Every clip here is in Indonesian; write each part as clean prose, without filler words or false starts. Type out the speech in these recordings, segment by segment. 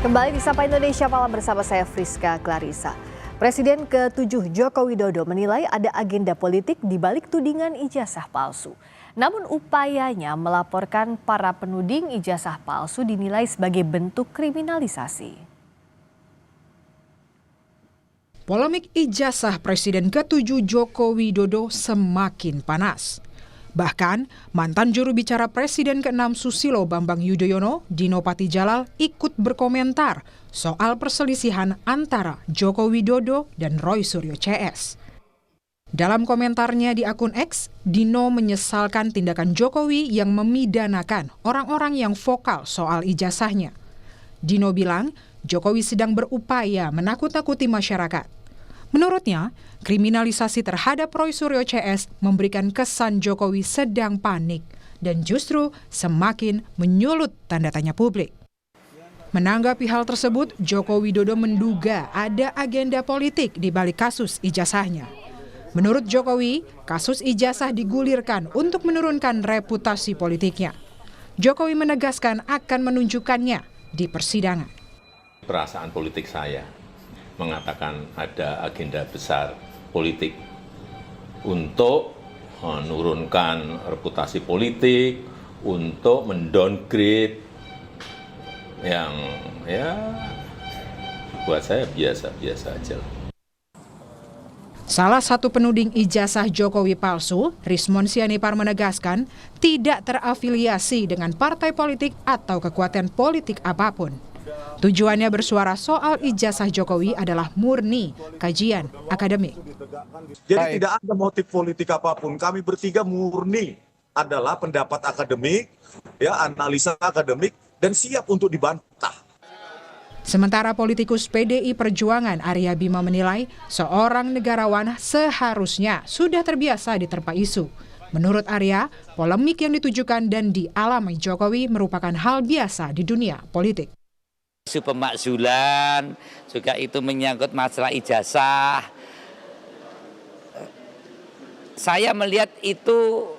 Kembali di Sapa Indonesia Malam bersama saya Friska Clarissa. Presiden ke-7 Joko Widodo menilai ada agenda politik di balik tudingan ijazah palsu. Namun upayanya melaporkan para penuding ijazah palsu dinilai sebagai bentuk kriminalisasi. Polemik ijazah Presiden ke-7 Joko Widodo semakin panas. Bahkan, mantan juru bicara Presiden ke-6 Susilo Bambang Yudhoyono, Dino Patijalal, ikut berkomentar soal perselisihan antara Joko Widodo dan Roy Suryo CS. Dalam komentarnya di akun X, Dino menyesalkan tindakan Jokowi yang memidanakan orang-orang yang vokal soal ijazahnya. Dino bilang, Jokowi sedang berupaya menakut-nakuti masyarakat. Menurutnya, kriminalisasi terhadap Roy Suryo CS memberikan kesan Jokowi sedang panik dan justru semakin menyulut tanda tanya publik. Menanggapi hal tersebut, Joko Widodo menduga ada agenda politik di balik kasus ijazahnya. Menurut Jokowi, kasus ijazah digulirkan untuk menurunkan reputasi politiknya. Jokowi menegaskan akan menunjukkannya di persidangan. Perasaan politik saya mengatakan ada agenda besar politik untuk menurunkan reputasi politik, untuk mendowngrade yang buat saya biasa-biasa aja. Salah satu penuding ijazah Jokowi palsu, Rismon Sianipar menegaskan tidak terafiliasi dengan partai politik atau kekuatan politik apapun. Tujuannya bersuara soal ijazah Jokowi adalah murni kajian akademik. Jadi tidak ada motif politik apapun. Kami bertiga murni adalah pendapat akademik, analisa akademik, dan siap untuk dibantah. Sementara politikus PDI Perjuangan Arya Bima menilai seorang negarawan seharusnya sudah terbiasa diterpa isu. Menurut Arya, polemik yang ditujukan dan dialami Jokowi merupakan hal biasa di dunia politik. Isu pemakzulan, juga itu menyangkut masalah ijazah. Saya melihat itu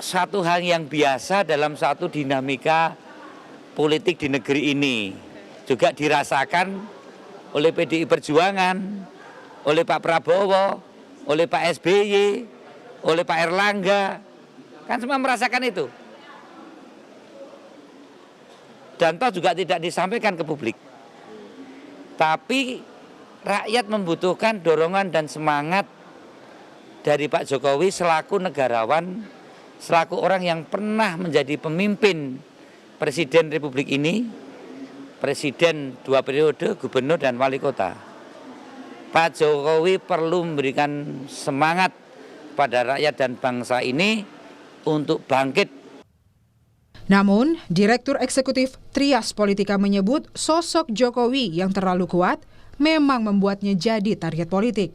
satu hal yang biasa dalam satu dinamika politik di negeri ini. Juga dirasakan oleh PDI Perjuangan, oleh Pak Prabowo, oleh Pak SBY, oleh Pak Erlangga. Kan semua merasakan itu. Dan toh juga tidak disampaikan ke publik. Tapi rakyat membutuhkan dorongan dan semangat dari Pak Jokowi selaku negarawan, selaku orang yang pernah menjadi pemimpin Presiden Republik ini, Presiden 2 periode, Gubernur dan Wali Kota. Pak Jokowi perlu memberikan semangat pada rakyat dan bangsa ini untuk bangkit. Namun, Direktur Eksekutif Trias Politika menyebut sosok Jokowi yang terlalu kuat memang membuatnya jadi target politik.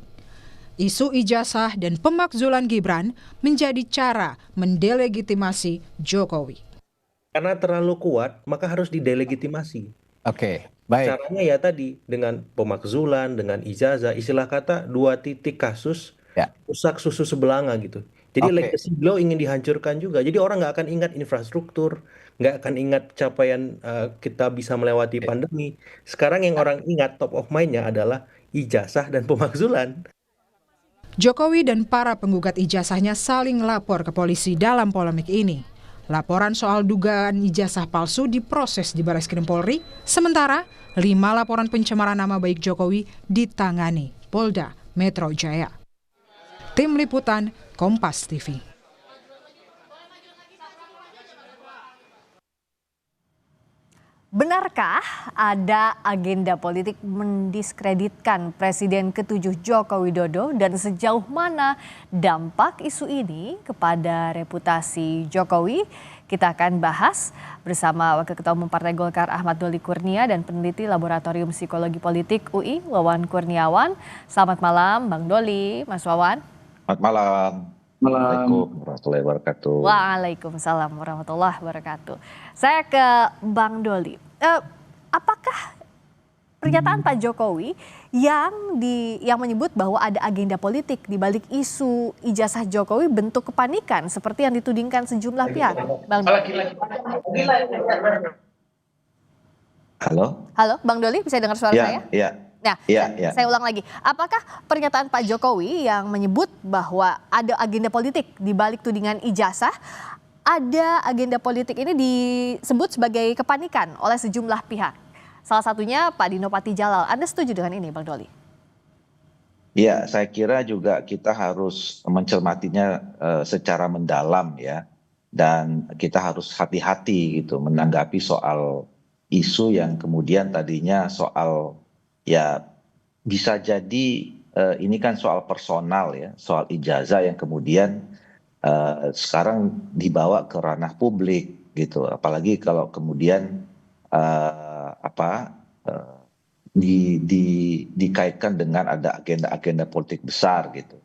Isu ijazah dan pemakzulan Gibran menjadi cara mendelegitimasi Jokowi. Karena terlalu kuat, maka harus didelegitimasi. Oke, baik. Caranya ya tadi, dengan pemakzulan, dengan ijazah, istilah kata 2 titik kasus, rusak susu sebelanga gitu. Jadi legacy beliau ingin dihancurkan juga. Jadi orang nggak akan ingat infrastruktur, nggak akan ingat capaian kita bisa melewati pandemi. Sekarang yang orang ingat top of mind-nya adalah ijazah dan pemakzulan. Jokowi dan para penggugat ijazahnya saling lapor ke polisi dalam polemik ini. Laporan soal dugaan ijazah palsu diproses di Barreskrim Polri, sementara 5 laporan pencemaran nama baik Jokowi ditangani Polda Metro Jaya. Tim Liputan Kompas TV. Benarkah ada agenda politik mendiskreditkan Presiden ke-7 Joko Widodo dan sejauh mana dampak isu ini kepada reputasi Jokowi? Kita akan bahas bersama Wakil Ketua Umum Partai Golkar Ahmad Doli Kurnia dan peneliti Laboratorium Psikologi Politik UI Wawan Kurniawan. Selamat malam Bang Doli, Mas Wawan. Selamat malam. Assalamualaikum warahmatullahi wabarakatuh. Waalaikumsalam warahmatullahi wabarakatuh. Saya ke Bang Doli. Apakah pernyataan Pak Jokowi yang menyebut bahwa ada agenda politik di balik isu ijazah Jokowi bentuk kepanikan seperti yang ditudingkan sejumlah pihak, Bang Doli? Halo? Halo, Bang Doli, bisa dengar suara saya? Iya, Nah, iya. saya ulang lagi. Apakah pernyataan Pak Jokowi yang menyebut bahwa ada agenda politik di balik tudingan ijazah, ada agenda politik ini disebut sebagai kepanikan oleh sejumlah pihak? Salah satunya Pak Dino Patijalal. Anda setuju dengan ini, Bang Doli? Iya, saya kira juga kita harus mencermatinya secara mendalam ya. Dan kita harus hati-hati gitu menanggapi soal isu yang kemudian tadinya soal ya bisa jadi ini kan soal personal ya, soal ijazah yang kemudian sekarang dibawa ke ranah publik gitu. Apalagi kalau kemudian eh, dikaitkan dengan ada agenda-agenda politik besar gitu.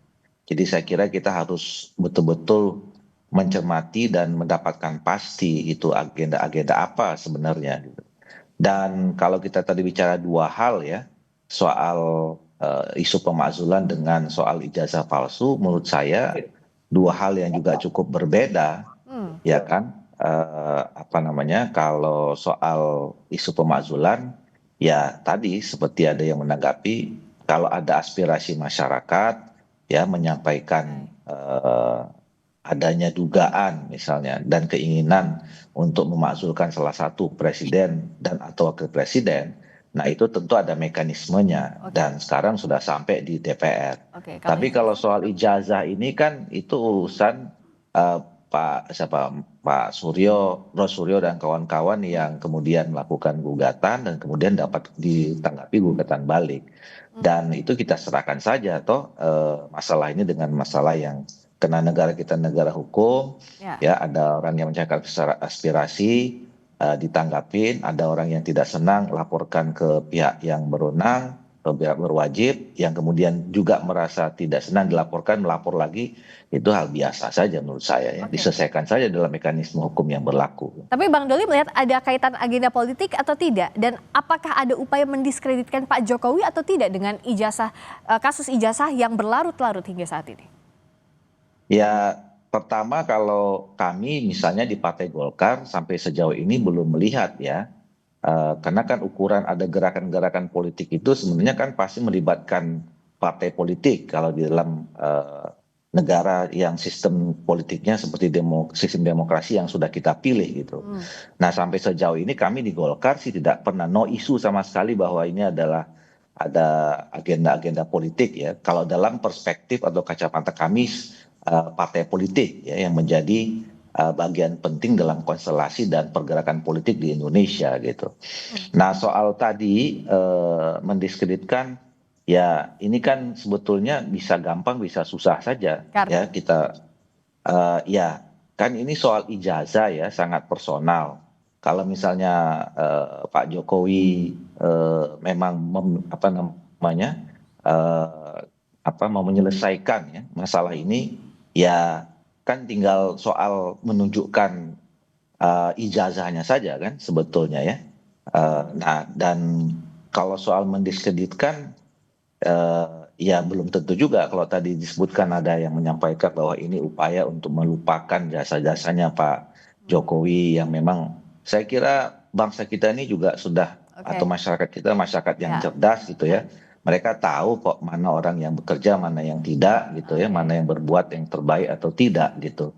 Jadi saya kira kita harus betul-betul mencermati dan mendapatkan pasti itu agenda-agenda apa sebenarnya gitu. Dan kalau kita tadi bicara dua hal ya, soal isu pemakzulan dengan soal ijazah palsu, menurut saya dua hal yang juga cukup berbeda, ya kan? Kalau soal isu pemakzulan, ya tadi seperti ada yang menanggapi kalau ada aspirasi masyarakat, ya menyampaikan adanya dugaan misalnya dan keinginan untuk memakzulkan salah satu presiden dan atau wakil presiden, nah itu tentu ada mekanismenya dan sekarang sudah sampai di DPR. Tapi kalau soal ijazah ini kan itu urusan Pak Suryo dan kawan-kawan yang kemudian melakukan gugatan dan kemudian dapat ditanggapi gugatan balik. Dan itu kita serahkan saja masalah ini dengan masalah yang karena negara kita negara hukum, ya ada orang yang menyampaikan aspirasi ditanggapin, ada orang yang tidak senang laporkan ke pihak yang berwenang, ke pihak berwajib, yang kemudian juga merasa tidak senang dilaporkan, melapor lagi, itu hal biasa saja menurut saya ya, diselesaikan saja dalam mekanisme hukum yang berlaku. Tapi Bang Doli melihat ada kaitan agenda politik atau tidak, dan apakah ada upaya mendiskreditkan Pak Jokowi atau tidak dengan kasus ijazah yang berlarut-larut hingga saat ini? Ya, pertama kalau kami misalnya di Partai Golkar sampai sejauh ini belum melihat ya, karena kan ukuran ada gerakan-gerakan politik itu sebenarnya kan pasti melibatkan partai politik kalau di dalam negara yang sistem politiknya seperti sistem demokrasi yang sudah kita pilih gitu. Nah sampai sejauh ini kami di Golkar sih tidak pernah no isu sama sekali bahwa ini adalah ada agenda-agenda politik ya. Kalau dalam perspektif atau kacamata kami partai politik ya yang menjadi bagian penting dalam konstelasi dan pergerakan politik di Indonesia gitu. Nah soal tadi mendiskreditkan ya ini kan sebetulnya bisa gampang bisa susah saja ya kita ya kan ini soal ijazah ya sangat personal. Kalau misalnya Pak Jokowi memang mau menyelesaikan ya masalah ini, ya kan tinggal soal menunjukkan ijazahnya saja kan sebetulnya ya. Nah dan kalau soal mendiskreditkan ya belum tentu juga kalau tadi disebutkan ada yang menyampaikan bahwa ini upaya untuk melupakan jasa-jasanya Pak Jokowi yang memang saya kira bangsa kita ini juga sudah atau masyarakat kita masyarakat yang cerdas gitu ya. Mereka tahu kok mana orang yang bekerja, mana yang tidak gitu ya, mana yang berbuat yang terbaik atau tidak gitu.